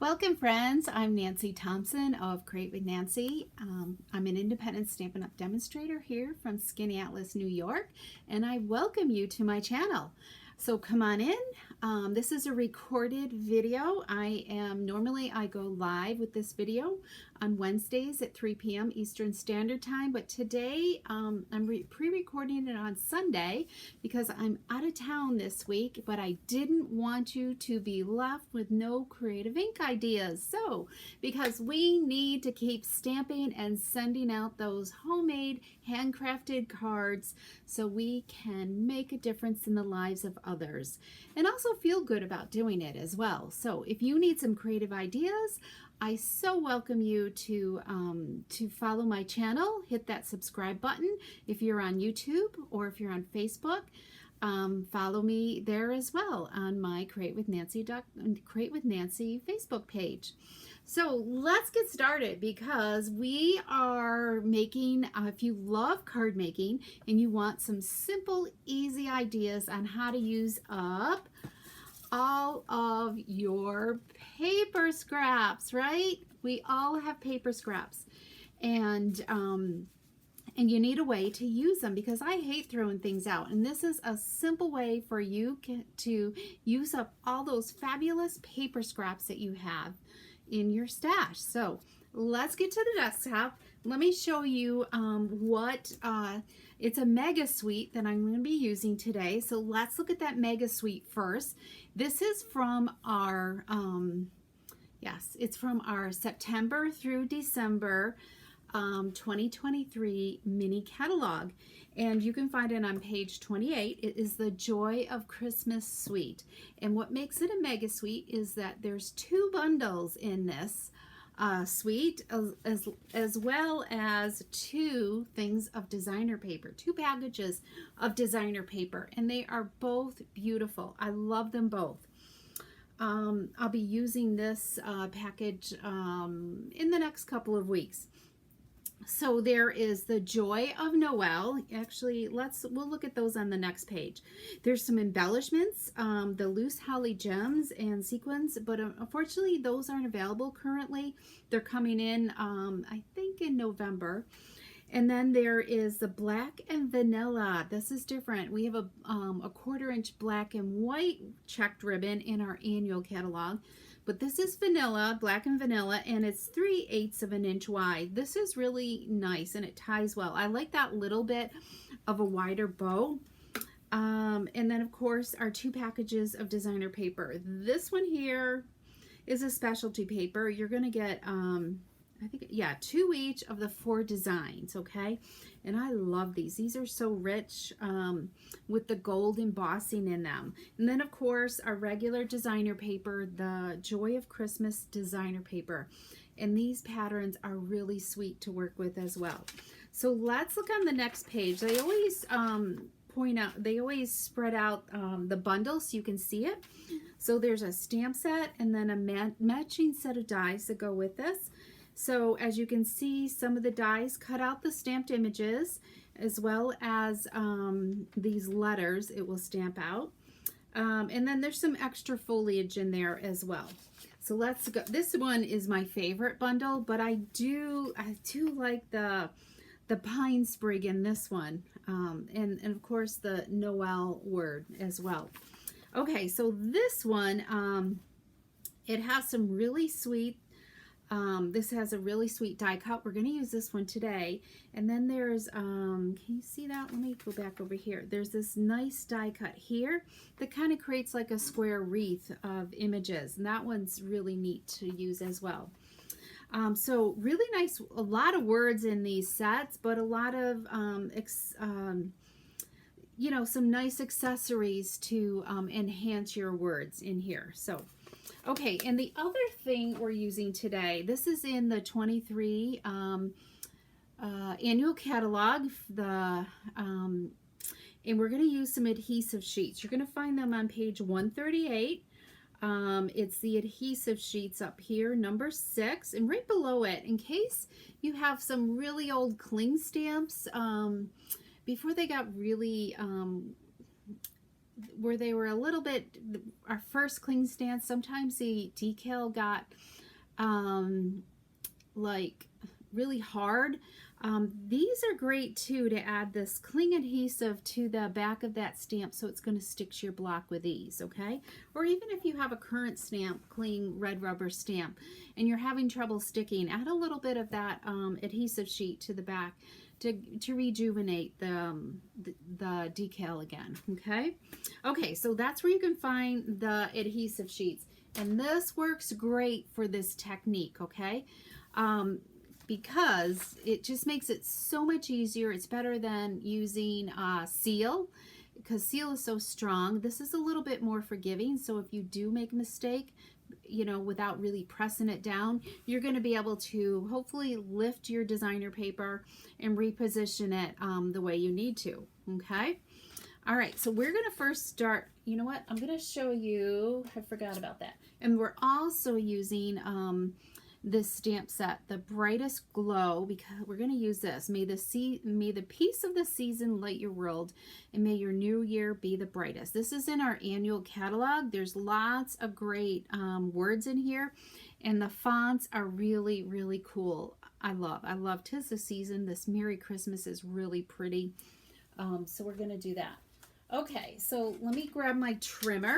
Welcome friends, I'm Nancy Thompson of Create with Nancy. I'm an independent Stampin' Up! Demonstrator here from Skinny Atlas, New York, and I welcome you to my channel. So come on in. This is a recorded video. Normally I go live with this video on Wednesdays at 3 p.m. Eastern Standard Time, but today I'm pre-recording it on Sunday because I'm out of town this week, but I didn't want you to be left with no creative ink ideas. So, because we need to keep stamping and sending out those homemade handcrafted cards so we can make a difference in the lives of others and also feel good about doing it as well. So if you need some creative ideas, I so welcome you to follow my channel. Hit that subscribe button if you're on YouTube, or if you're on Facebook. Follow me there as well on my Create with Nancy Facebook page. So let's get started, because we are making, if you love card making and you want some simple, easy ideas on how to use up all of your paper scraps, right? We all have paper scraps, and you need a way to use them, because I hate throwing things out. And this is a simple way for you to use up all those fabulous paper scraps that you have in your stash. So let's get to the desktop. Let me show you it's a mega suite that I'm going to be using today. So let's look at that mega suite first. This is from our, it's from our September through December 2023 mini catalog, and you can find it on page 28. It is the Joy of Christmas suite, and what makes it a mega suite is that there's 2 bundles in this suite, as well as 2 things of designer paper, 2 packages of designer paper, and they are both beautiful. I love them both. I'll be using this package in the next couple of weeks. So there is the Joy of Noel. Actually, we'll look at those on the next page. There's some embellishments, the loose holly gems and sequins, but unfortunately those aren't available currently. They're coming in, I think in November. And then there is the black and vanilla. This is different. We have a 1/4 inch black and white checked ribbon in our annual catalog. But this is vanilla, black and vanilla, and it's 3/8 of an inch wide. This is really nice, and it ties well. I like that little bit of a wider bow. And then, of course, our 2 packages of designer paper. This one here is a specialty paper. You're going to get, I think, 2 each of the 4 designs, okay? And I love these. These are so rich with the gold embossing in them. And then, of course, our regular designer paper, the Joy of Christmas designer paper. And these patterns are really sweet to work with as well. So let's look on the next page. They always they always spread out the bundle so you can see it. So there's a stamp set and then a matching set of dies that go with this. So as you can see, some of the dies cut out the stamped images, as well as these letters it will stamp out. And then there's some extra foliage in there as well. So let's go. This one is my favorite bundle, but I do like the pine sprig in this one, and of course the Noel word as well. Okay, so this one, it has some really sweet. This has a really sweet die cut. We're going to use this one today. And then there's, can you see that? Let me go back over here. There's this nice die cut here that kind of creates like a square wreath of images. And that one's really neat to use as well. So really nice, a lot of words in these sets, but a lot of, you know, some nice accessories to enhance your words in here. So, okay, and the other thing we're using today, this is in the 23 annual catalog, and we're going to use some adhesive sheets. You're going to find them on page 138. It's the adhesive sheets up here, number 6, and right below it, in case you have some really old cling stamps, before they got really where they were a little bit, our first cling stand, sometimes the decal got like really hard. These are great too to add this cling adhesive to the back of that stamp so it's going to stick to your block with ease, okay? Or even if you have a current stamp, cling red rubber stamp, and you're having trouble sticking, add a little bit of that adhesive sheet to the back to rejuvenate the decal again, okay? Okay, so that's where you can find the adhesive sheets. And this works great for this technique, okay? Because it just makes it so much easier. It's better than using seal, because seal is so strong. This is a little bit more forgiving, so if you do make a mistake, you know, without really pressing it down, you're going to be able to hopefully lift your designer paper and reposition it the way you need to, okay? All right, so we're going to first start, you know what, I'm going to show you, I forgot about that. And we're also using this stamp set, the Brightest Glow, because we're going to use this. May the peace of the season light your world, and may your new year be the brightest. This is in our annual catalog. There's lots of great words in here, and the fonts are really, really cool. I love 'Tis the Season. This Merry Christmas is really pretty. So we're going to do that. Okay, so let me grab my trimmer.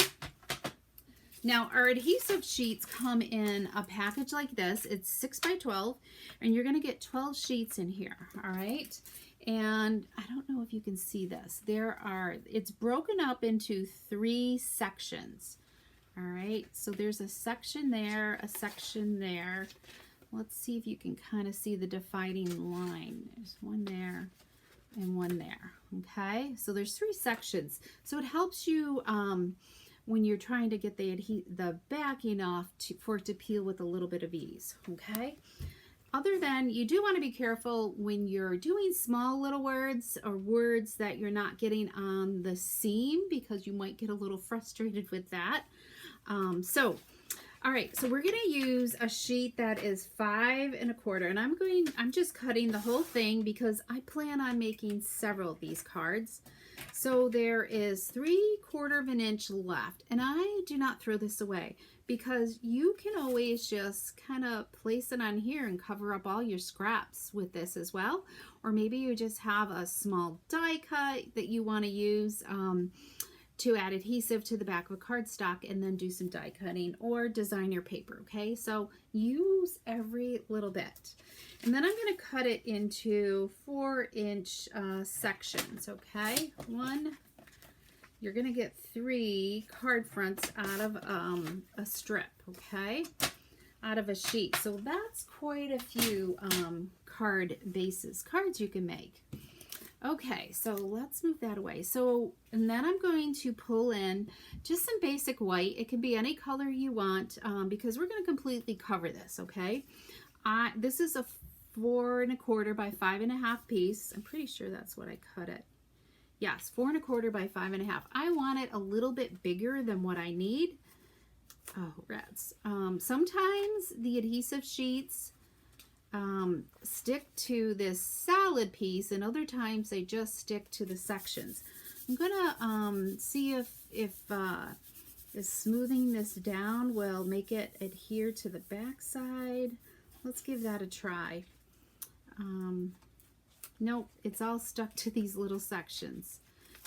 Now, our adhesive sheets come in a package like this. It's 6 by 12, and you're going to get 12 sheets in here, all right? And I don't know if you can see this. It's broken up into 3 sections, all right? So there's a section there, a section there. Let's see if you can kind of see the dividing line. There's one there and one there, okay? So there's 3 sections. So it helps you when you're trying to get the backing off for it to peel with a little bit of ease, okay? Other than, you do want to be careful when you're doing small little words or words that you're not getting on the seam, because you might get a little frustrated with that. All right, so we're going to use a sheet that is 5 1/4, and I'm just cutting the whole thing because I plan on making several of these cards. So there is 3/4 of an inch left, and I do not throw this away because you can always just kind of place it on here and cover up all your scraps with this as well. Or maybe you just have a small die cut that you want to use to add adhesive to the back of a cardstock and then do some die cutting or design your paper, okay? So use every little bit. And then I'm going to cut it into 4-inch sections, okay? You're going to get 3 card fronts out of a strip, okay? Out of a sheet. So that's quite a few cards you can make. Okay, so let's move that away. So, and then I'm going to pull in just some basic white. It can be any color you want because we're going to completely cover this, okay? This is a 4 1/4 by 5 1/2 piece. I'm pretty sure that's what I cut it. Yes, 4 1/4 by 5 1/2. I want it a little bit bigger than what I need. Oh, rats. Sometimes the adhesive sheets stick to this solid piece, and other times they just stick to the sections. I'm gonna see if smoothing this down will make it adhere to the back side. Let's give that a try. Nope, it's all stuck to these little sections,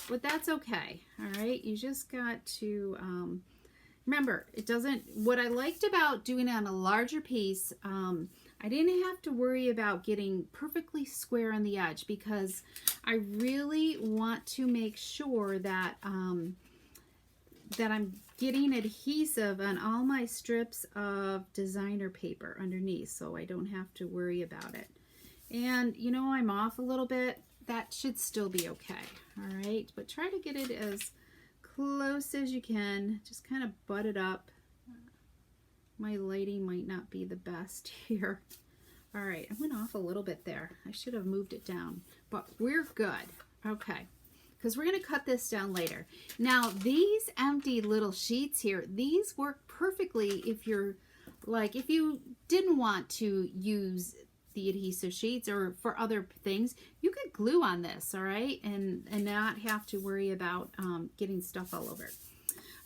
but that's okay. All right, you just got to remember, what I liked about doing it on a larger piece, I didn't have to worry about getting perfectly square on the edge because I really want to make sure that that I'm getting adhesive on all my strips of designer paper underneath, so I don't have to worry about it. And you know, I'm off a little bit. That should still be okay. All right, but try to get it as close as you can. Just kind of butt it up. My lighting might not be the best here. All right, I went off a little bit there. I should have moved it down, but we're good. Okay, because we're going to cut this down later. Now, these empty little sheets here, these work perfectly if you're like, if you didn't want to use the adhesive sheets or for other things, you could glue on this, all right, and not have to worry about getting stuff all over.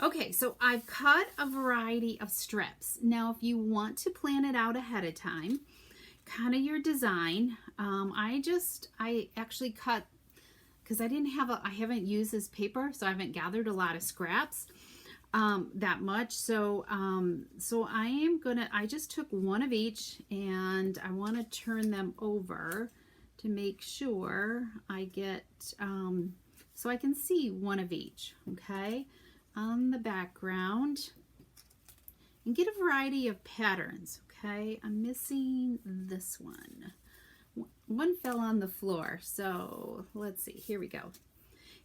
Okay, so I've cut a variety of strips. Now, if you want to plan it out ahead of time, kind of your design, I actually cut, because I haven't used this paper, so I haven't gathered a lot of scraps that much. So I just took one of each, and I want to turn them over to make sure I get, so I can see one of each, okay, on the background, and get a variety of patterns, okay. I'm missing this one. One fell on the floor, so let's see, here we go.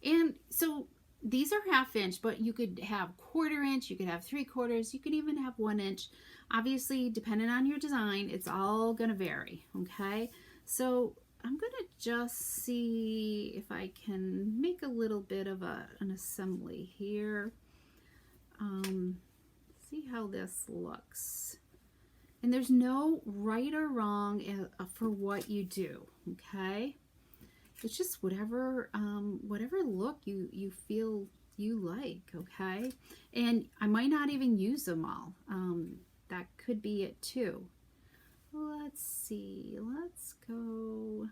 And so these are 1/2 inch, but you could have 1/4 inch, you could have 3/4, you could even have 1 inch. Obviously, depending on your design, it's all gonna vary, okay. So I'm gonna just see if I can make a little bit of an assembly here. See how this looks. And there's no right or wrong for what you do, okay? It's just whatever look you feel you like, okay? And I might not even use them all. That could be it too. Let's see, let's go,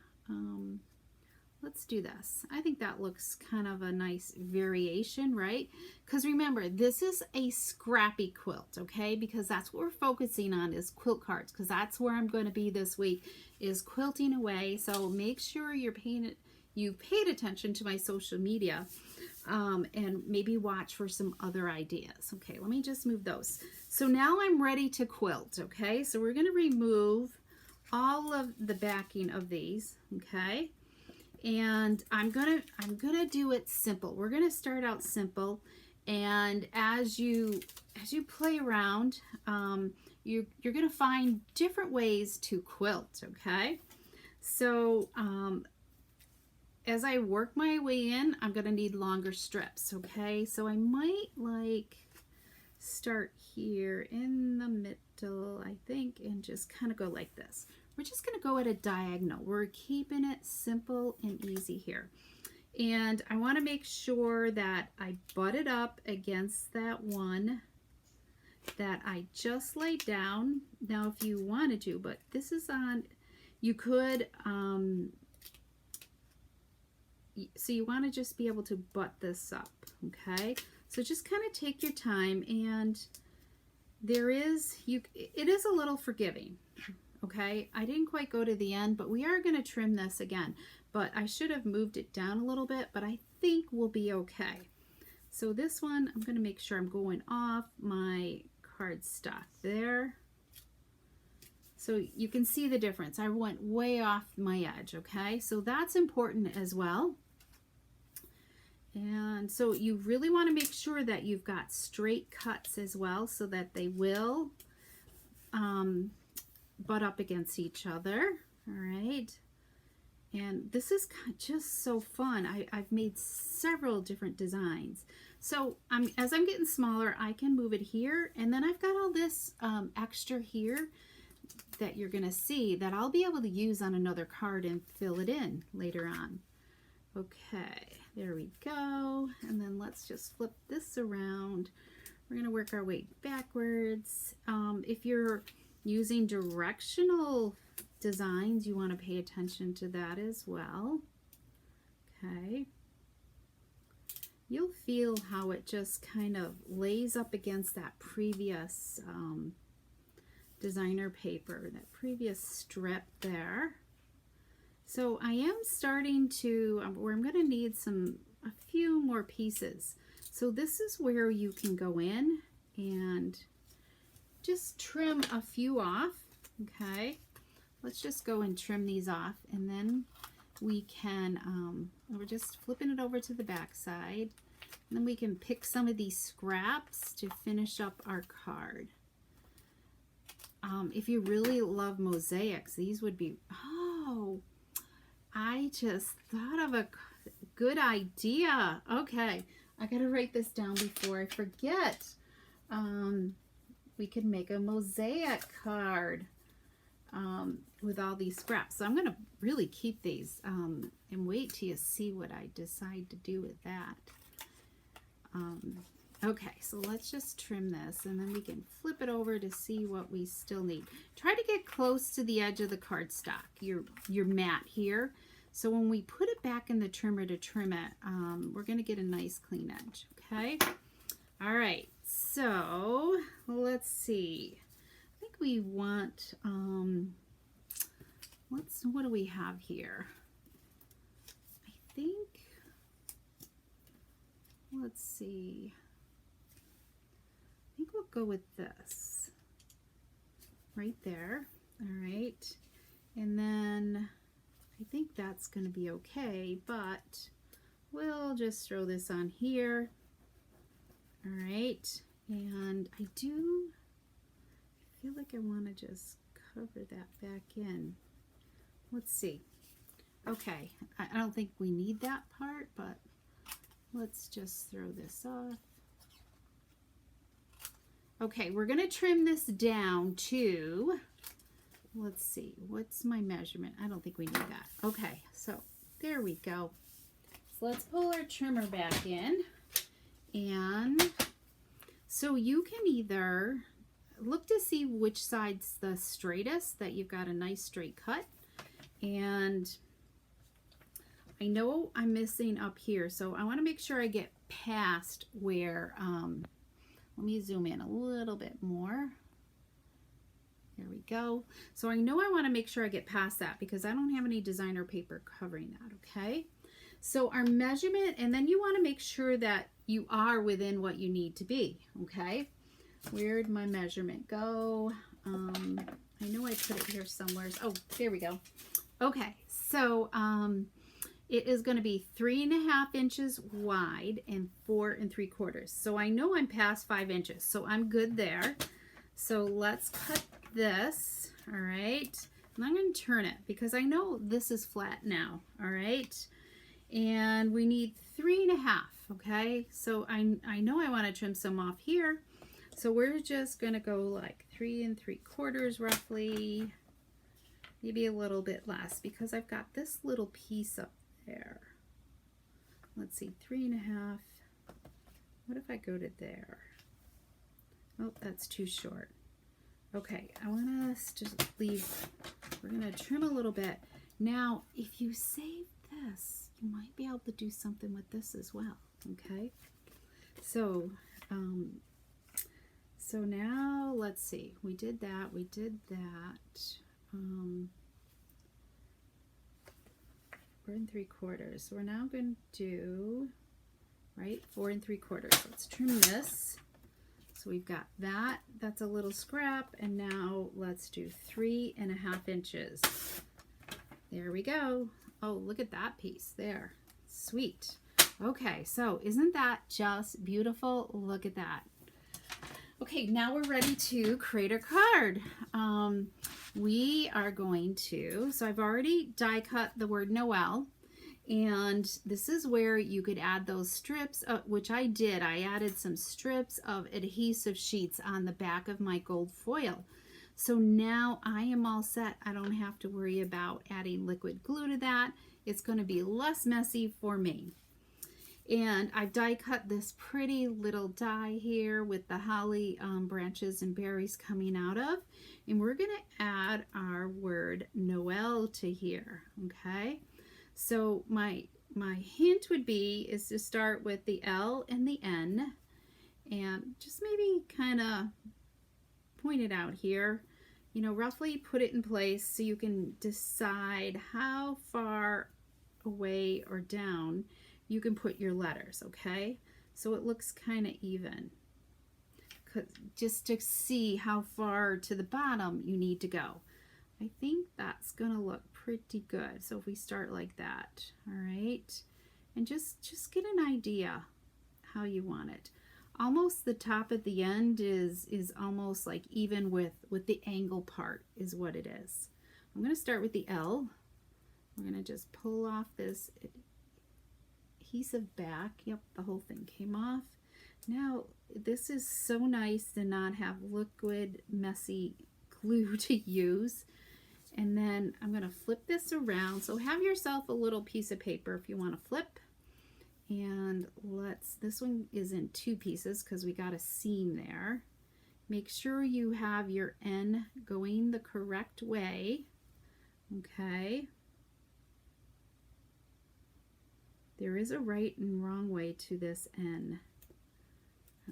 let's do this. I think that looks kind of a nice variation, right? Because remember, this is a scrappy quilt, okay? Because that's what we're focusing on, is quilt cards, because that's where I'm going to be this week, is quilting away. So make sure you paid attention to my social media, and maybe watch for some other ideas. Okay, let me just move those. So now I'm ready to quilt, okay? So we're going to remove all of the backing of these, okay? And I'm gonna do it simple. We're gonna start out simple, and as you play around, you're gonna find different ways to quilt, okay? So as I work my way in, I'm gonna need longer strips, okay? So I might start here in the middle, I think, and just kind of go like this. We're just going to go at a diagonal. We're keeping it simple and easy here. And I want to make sure that I butt it up against that one that I just laid down. Now, if you wanted to, but this is on, you could, so you want to just be able to butt this up, okay? So just kind of take your time, and it is a little forgiving. Okay, I didn't quite go to the end, but we are going to trim this again. But I should have moved it down a little bit, but I think we'll be okay. So this one, I'm going to make sure I'm going off my cardstock there. So you can see the difference. I went way off my edge, okay? So that's important as well. And so you really want to make sure that you've got straight cuts as well, so that they will butt up against each other. All right, and this is just so fun. I've made several different designs. So as I'm getting smaller, I can move it here, and then I've got all this extra here that you're gonna see that I'll be able to use on another card and fill it in later on. Okay, there we go. And then let's just flip this around. We're gonna work our way backwards. If you're using directional designs, you want to pay attention to that as well. Okay. You'll feel how it just kind of lays up against that previous designer paper, that previous strip there. So I am starting to, where I'm going to need a few more pieces. So this is where you can go in and just trim a few off, okay? Let's just go and trim these off, and then we can, we're just flipping it over to the back side, and then we can pick some of these scraps to finish up our card. If you really love mosaics, these would be, oh, I just thought of a good idea. Okay, I gotta write this down before I forget. We could make a mosaic card with all these scraps. So I'm going to really keep these and wait till you see what I decide to do with that. Okay, so let's just trim this and then we can flip it over to see what we still need. Try to get close to the edge of the cardstock, your mat here. So when we put it back in the trimmer to trim it, we're going to get a nice clean edge, okay? All right, so let's see. I think we want, what do we have here? I think, let's see. I think we'll go with this right there. All right, and then I think that's going to be okay, but we'll just throw this on here. All right, and I feel like I want to just cover that back in. Let's see. Okay, I don't think we need that part, but let's just throw this off. Okay, we're going to trim this down to, let's see, what's my measurement? I don't think we need that. Okay, so there we go. So let's pull our trimmer back in. And so you can either look to see which side's the straightest, that you've got a nice straight cut. And I know I'm missing up here, so I want to make sure I get past where, let me zoom in a little bit more. There we go. So I know I want to make sure I get past that because I don't have any designer paper covering that, okay? So our measurement, and then you want to make sure that you are within what you need to be, okay? Where'd my measurement go? I know I put it here somewhere. Oh, there we go. Okay, so it is going to be 3.5 inches wide and 4 3/4. So I know I'm past 5 inches, so I'm good there. So let's cut this, all right? And I'm going to turn it because I know this is flat now, all right? And we need 3.5, okay? So I know I want to trim some off here. So we're just going to go like 3 3/4 roughly, maybe a little bit less because I've got this little piece up there. Let's see, 3.5. What if I go to there? Oh, that's too short. Okay, I want us to leave, we're gonna trim a little bit. Now, if you save this, you might be able to do something with this as well, okay? So, so now, let's see, we did that. 4 3/4. So we're now going to do, right, 4 3/4. Let's trim this. So we've got that. That's a little scrap. And now let's do 3.5 inches. There we go. Oh, look at that piece there. Sweet. Okay, so isn't that just beautiful? Look at that. Okay, now we're ready to create our card. We are going to, so I've already die cut the word Noel, and this is where you could add those strips, which I did. I added some strips of adhesive sheets on the back of my gold foil. So now I am all set. I don't have to worry about adding liquid glue to that. It's going to be less messy for me. And I've die cut this pretty little die here with the holly branches and berries coming out of. And we're going to add our word Noel to here, okay? So my hint would be is to start with the L and the N and just maybe kind of point it out here. You know, roughly put it in place so you can decide how far away or down you can put your letters, okay? So it looks kind of even. Just to see how far to the bottom you need to go. I think that's gonna look pretty good. So if we start like that, all right? And just get an idea how you want it. Almost the top at the end is almost like even with the angle part is what it is. I'm gonna start with the L. We're gonna just pull off this adhesive back. Yep, the whole thing came off. Now this is so nice to not have liquid messy glue to use. And then I'm going to flip this around. So have yourself a little piece of paper if you want to flip. And this one is in 2 pieces because we got a seam there. Make sure you have your N going the correct way. Okay. There is a right and wrong way to this N.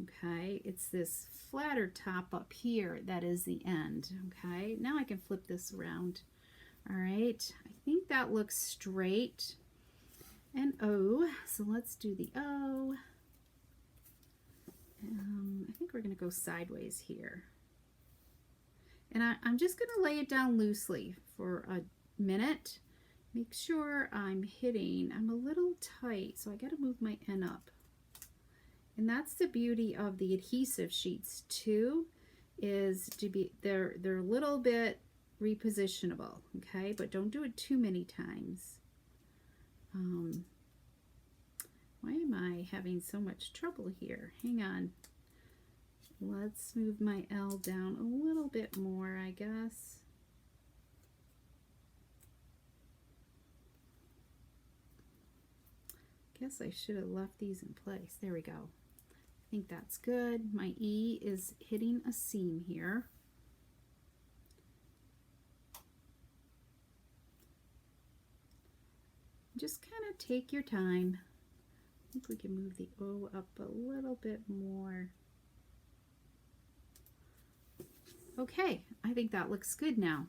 Okay, it's this flatter top up here that is the end. Okay, now I can flip this around. All right, I think that looks straight. And O, so let's do the O. I think we're going to go sideways here. And I'm just going to lay it down loosely for a minute. Make sure I'm a little tight, so I got to move my N up. And that's the beauty of the adhesive sheets too, is they're a little bit repositionable, okay? But don't do it too many times. Why am I having so much trouble here? Hang on. Let's move my L down a little bit more, I guess. Guess I should have left these in place. There we go. I think that's good. My E is hitting a seam here. Just kind of take your time. I think we can move the O up a little bit more. Okay, I think that looks good now.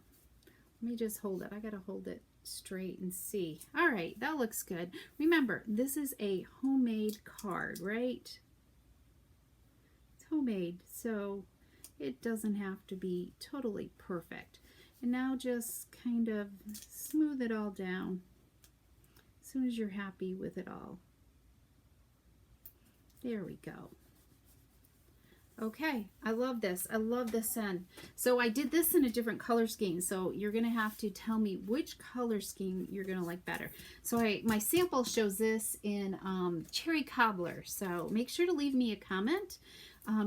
Let me just hold it. I gotta hold it straight and see. All right, that looks good. Remember, this is a homemade card, right? It's homemade, so it doesn't have to be totally perfect. And now just kind of smooth it all down as soon as you're happy with it all. There we go. Okay, I love this. I love this end. So I did this in a different color scheme, so you're going to have to tell me which color scheme you're going to like better. So my sample shows this in Cherry Cobbler, so make sure to leave me a comment.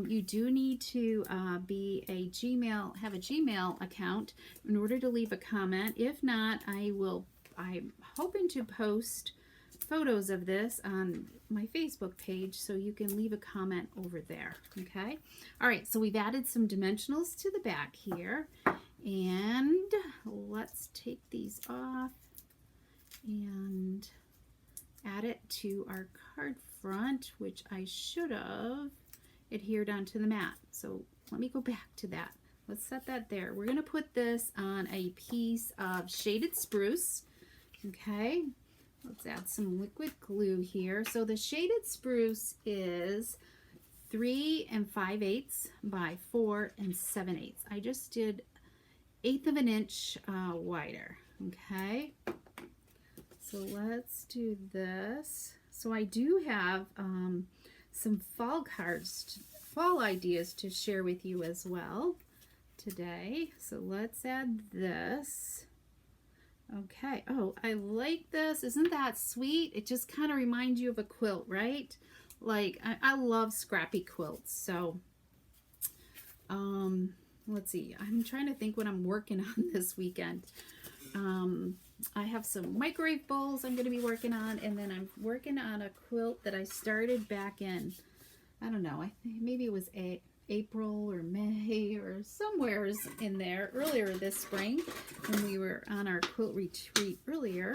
You do need to have a Gmail account in order to leave a comment. If not, I'm hoping to post photos of this on my Facebook page, so you can leave a comment over there. Okay, all right, so we've added some dimensionals to the back here, and let's take these off and add it to our card front, which I should have adhered onto the mat. So let me go back to that. Let's set that there. We're going to put this on a piece of shaded spruce. Okay, let's add some liquid glue here. So the shaded spruce is 3 5/8 by 4 7/8. I just did 1/8 of an inch wider. Okay, so let's do this. So I do have some fall ideas to share with you as well today. So let's add this. Okay, oh, I like this. Isn't that sweet? It just kind of reminds you of a quilt, right? Like, I love scrappy quilts. So, let's see. I'm trying to think what I'm working on this weekend. I have some microwave bowls I'm going to be working on, and then I'm working on a quilt that I started back in, I don't know, I think maybe it was April or May or somewhere in there earlier this spring when we were on our quilt retreat earlier.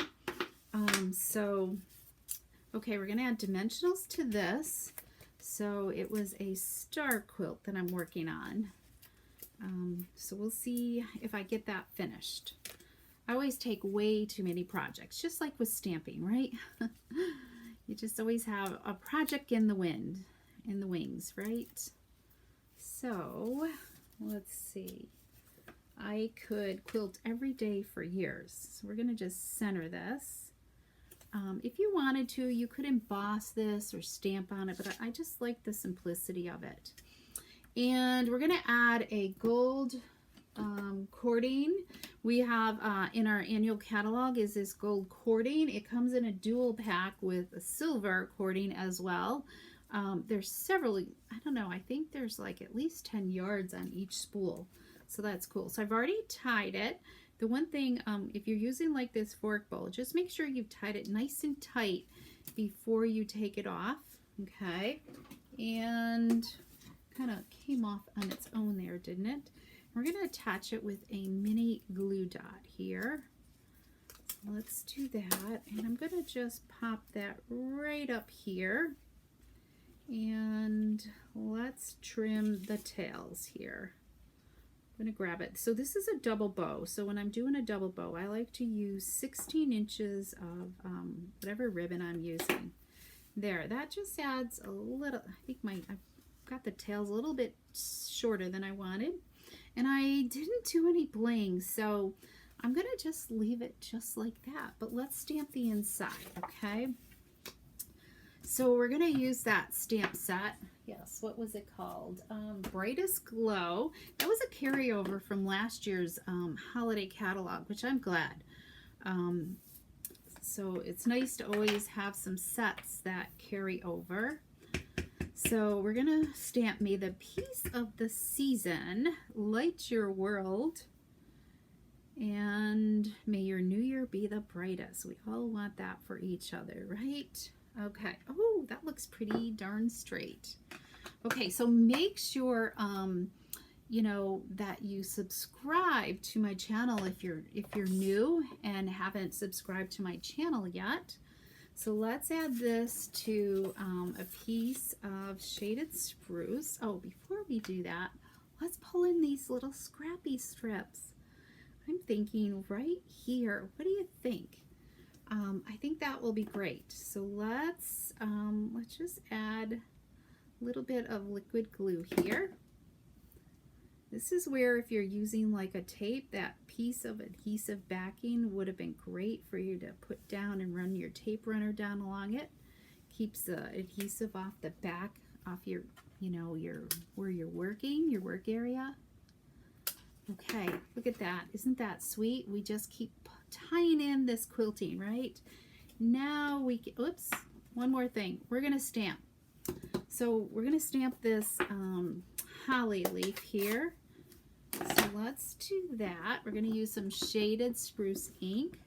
Okay, we're going to add dimensionals to this. So it was a star quilt that I'm working on. So we'll see if I get that finished. I always take way too many projects, just like with stamping, right? You just always have a project in the wind, in the wings, right? So let's see. I could quilt every day for years. So we're going to just center this. If you wanted to, you could emboss this or stamp on it, but I just like the simplicity of it. And we're going to add a gold cording. We have in our annual catalog is this gold cording. It comes in a dual pack with a silver cording as well. There's several, I don't know, I think there's like at least 10 yards on each spool. So that's cool. So I've already tied it. The one thing, if you're using like this fork bowl, just make sure you've tied it nice and tight before you take it off, okay? And kind of came off on its own there, didn't it? We're going to attach it with a mini glue dot here. Let's do that, and I'm going to just pop that right up here, and let's trim the tails here. I'm going to grab it. So this is a double bow, so when I'm doing a double bow, I like to use 16 inches of whatever ribbon I'm using. There, that just adds a little, I think I've got the tails a little bit shorter than I wanted, and I didn't do any bling, so I'm going to just leave it just like that, but let's stamp the inside, okay? So we're going to use that stamp set. Yes, what was it called? Brightest Glow. That was a carryover from last year's holiday catalog, which I'm glad. So it's nice to always have some sets that carry over. So we're going to stamp May the Peace of the Season light your world. And may your new year be the brightest. We all want that for each other, right? Okay. Oh, that looks pretty darn straight. Okay, so make sure you know that you subscribe to my channel if you're new and haven't subscribed to my channel yet. So let's add this to a piece of shaded spruce. Oh, before we do that, let's pull in these little scrappy strips. I'm thinking right here. What do you think? I think that will be great. So let's just add a little bit of liquid glue here. This is where if you're using like a tape, that piece of adhesive backing would have been great for you to put down and run your tape runner down along it. Keeps the adhesive off the back, off your, you know, where you're working, your work area. Okay, look at that. Isn't that sweet? We just keep tying in this quilting, right? Now we can, oops, one more thing. We're going to stamp. So we're going to stamp this holly leaf here. So let's do that. We're going to use some shaded spruce ink.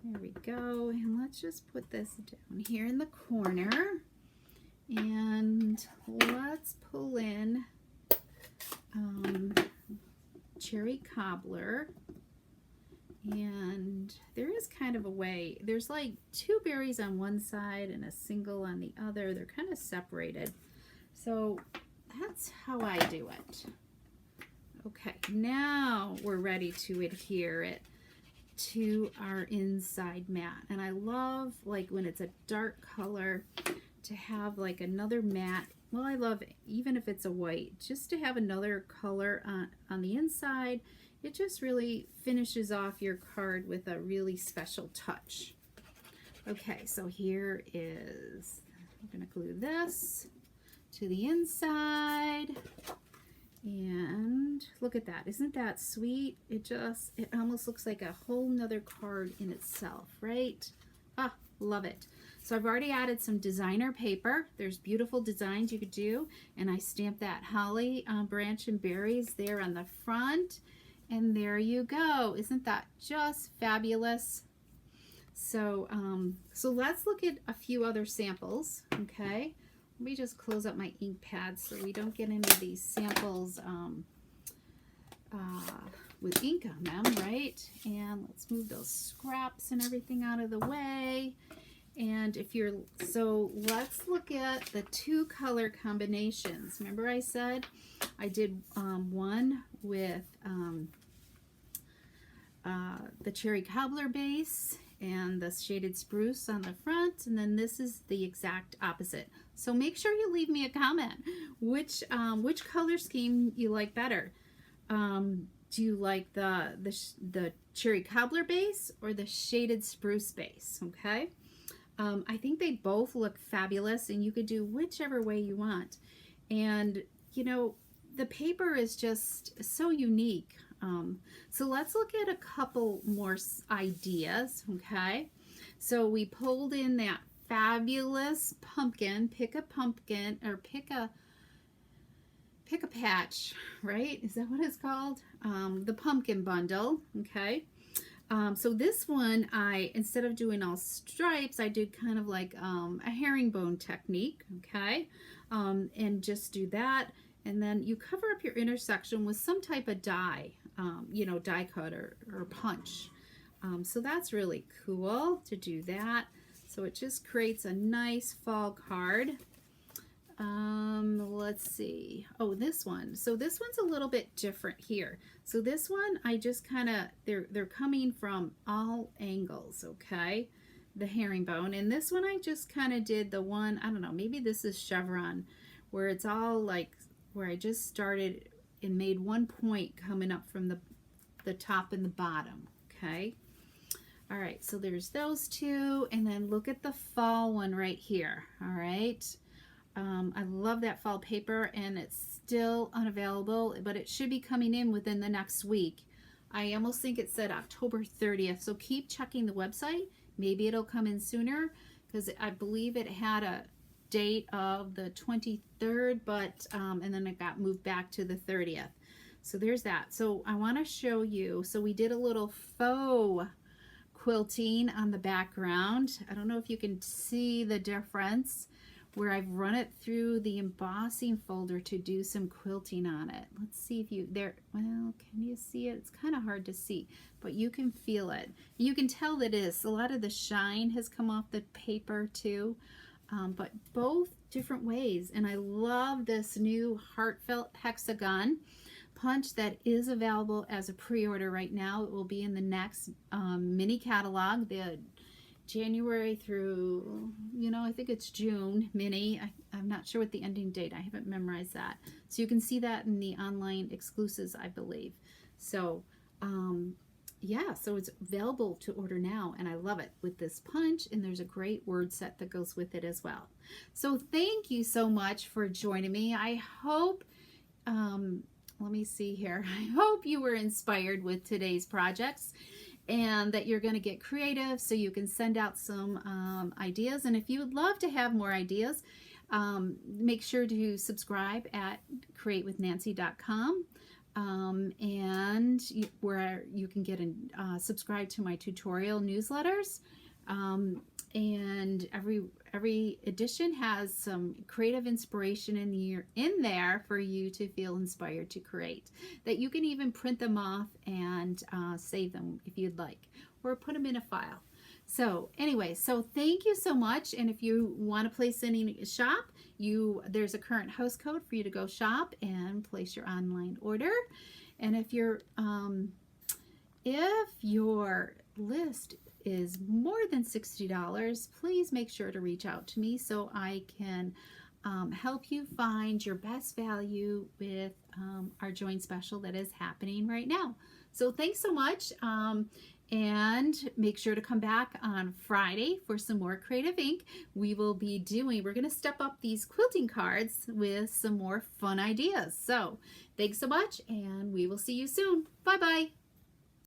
There we go. And let's just put this down here in the corner. And let's pull in cherry cobbler, and there is kind of a way, there's like two berries on one side and a single on the other. They're kind of separated, so that's how I do it. Okay, now we're ready to adhere it to our inside mat, and I love like when it's a dark color to have like another mat. Well, I love it, even if it's a white, just to have another color on the inside. It just really finishes off your card with a really special touch. Okay, so here is, I'm going to glue this to the inside. And look at that. Isn't that sweet? It almost looks like a whole nother card in itself, right? Ah, love it. So I've already added some designer paper. There's beautiful designs you could do. And I stamped that holly branch and berries there on the front. And there you go. Isn't that just fabulous? So, so let's look at a few other samples, okay? Let me just close up my ink pad so we don't get into these samples with ink on them, right? And let's move those scraps and everything out of the way. And if you're, so let's look at the two color combinations. Remember I said I did one with the cherry cobbler base and the shaded spruce on the front, and then this is the exact opposite. So make sure you leave me a comment which color scheme you like better. Do you like the cherry cobbler base or the shaded spruce base? Okay. I think they both look fabulous, and you could do whichever way you want. And you know, the paper is just so unique. So let's look at a couple more ideas, okay? So we pulled in that fabulous pumpkin. Pick a pumpkin, or pick a pick a patch, right? Is that what it's called? The pumpkin bundle, okay? So this one, instead of doing all stripes, I did kind of like a herringbone technique, okay? And just do that. And then you cover up your intersection with some type of die, die cut or punch. So that's really cool to do that. So it just creates a nice fall card. Let's see. Oh, this one. So this one's a little bit different here. So this one, I just kind of, they're coming from all angles, okay? The herringbone. And this one, I just kind of did the one, I don't know, maybe this is chevron, where it's all like, where I just started and made one point coming up from the top and the bottom, okay? All right, so there's those two. And then look at the fall one right here, all right? I love that fall paper, and it's still unavailable, but it should be coming in within the next week. I almost think it said October 30th, so keep checking the website. Maybe it'll come in sooner, because I believe it had a date of the 23rd, but and then it got moved back to the 30th. So there's that. So I want to show you. So we did a little faux quilting on the background. I don't know if you can see the difference, where I've run it through the embossing folder to do some quilting on it. Let's see if you, well, can you see it? It's kind of hard to see, but you can feel it. You can tell that it is. A lot of the shine has come off the paper too, but both different ways. And I love this new heartfelt hexagon punch that is available as a pre-order right now. It will be in the next mini catalog, the January through, I think it's June mini. I'm not sure what the ending date. I haven't memorized that. So you can see that in the online exclusives, I believe. So, yeah, so it's available to order now, and I love it with this punch, and there's a great word set that goes with it as well. So thank you so much for joining me. I hope, let me see here. I hope you were inspired with today's projects, and that you're going to get creative so you can send out some ideas. And if you would love to have more ideas, make sure to subscribe at createwithnancy.com, and where you can get subscribe to my tutorial newsletters. And every edition has some creative inspiration in there for you to feel inspired to create, that you can even print them off and save them if you'd like, or put them in a file. So anyway, so thank you so much. And if you want to place any shop, there's a current host code for you to go shop and place your online order. And if your list is more than $60, please make sure to reach out to me so I can help you find your best value with our joint special that is happening right now. So thanks so much, and make sure to come back on Friday for some more Creative Ink. We're going to step up these quilting cards with some more fun ideas. So thanks so much, and we will see you soon. Bye-bye.